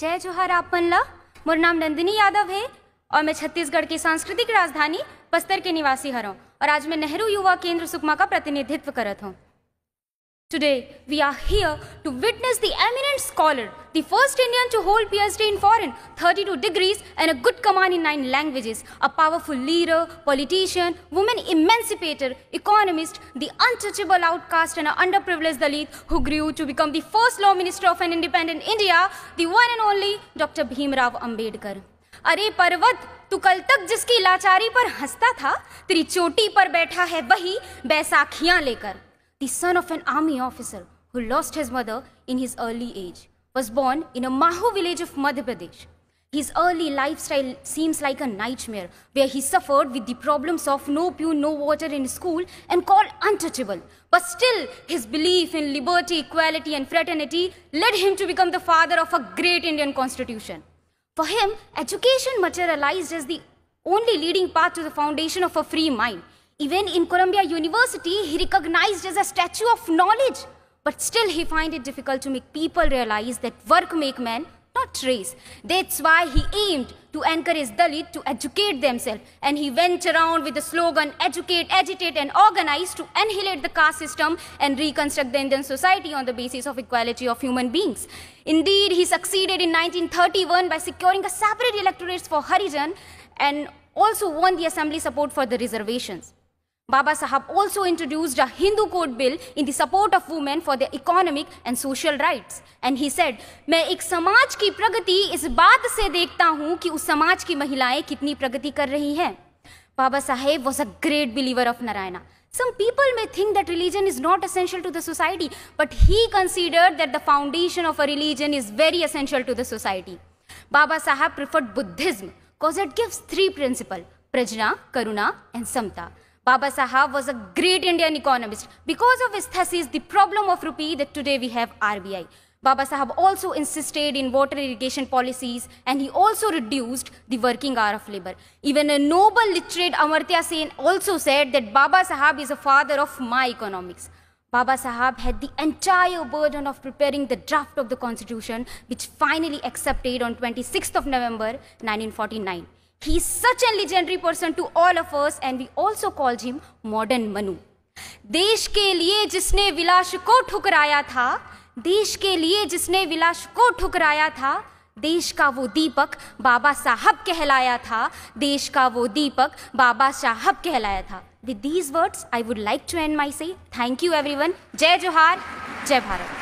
जय जोहार आपन ला। मोर नाम नंदिनी यादव है और मैं छत्तीसगढ़ की सांस्कृतिक राजधानी बस्तर के निवासी हूँ और आज मैं नेहरू युवा केंद्र सुकमा का प्रतिनिधित्व करत हूँ। Today we are here to witness the eminent scholar, the first Indian to hold PhD in foreign, 32 degrees and a good command in 9 languages, a powerful leader, politician, woman emancipator, economist, the untouchable outcast and an underprivileged Dalit who grew to become the first law minister of an independent India, the one and only Dr. Bhimrao Ambedkar. अरे पर्वत, तू कल तक जिसकी लाचारी पर हंसता था, तेरी चोटी पर बैठा है वही बैसाखियां लेकर। The son of an army officer who lost his mother in his early age, was born in a Maho village of Madhya Pradesh. His early lifestyle seems like a nightmare where he suffered with the problems of no food, no water in school and called untouchable. But still, his belief in liberty, equality and fraternity led him to become the father of a great Indian constitution. For him, education materialized as the only leading path to the foundation of a free mind. Even in Columbia University, he recognized as a statue of knowledge. But still he find it difficult to make people realize that work make man, not race. That's why he aimed to encourage Dalit to educate themselves. And he went around with the slogan, educate, agitate and organize to annihilate the caste system and reconstruct the Indian society on the basis of equality of human beings. Indeed, he succeeded in 1931 by securing a separate electorates for Harijan and also won the assembly support for the reservations. Baba Sahab also introduced a Hindu code bill in the support of women for their economic and social rights. And he said, मैं एक समाज की प्रगति इस बात से देखता हूँ कि उस समाज की महिलाएं कितनी प्रगति कर रही हैं. Baba Saheb was a great believer of Narayana. Some people may think that religion is not essential to the society, but he considered that the foundation of a religion is very essential to the society. Baba Saheb preferred Buddhism because it gives 3 principles, Prajna, Karuna and Samta. Baba Sahab was a great Indian economist. Because of his thesis, The Problem of Rupee, that today we have RBI. Baba Sahab also insisted in water irrigation policies and he also reduced the working hour of labor. Even a noble literate Amartya Sen also said that Baba Sahab is a father of my economics. Baba Sahab had the entire burden of preparing the draft of the constitution, which finally accepted on 26th of November 1949. He is such a legendary person to all of us and we also called him Modern Manu. देश के लिए जिसने विलास को ठुकराया था, देश के लिए जिसने विलास को ठुकराया था, देश का वो दीपक बाबा साहब कहलाया था, देश का वो दीपक बाबा साहब कहलाया था. With these words, I would like to end my say. Thank you everyone. जय जोहार, जय भारत.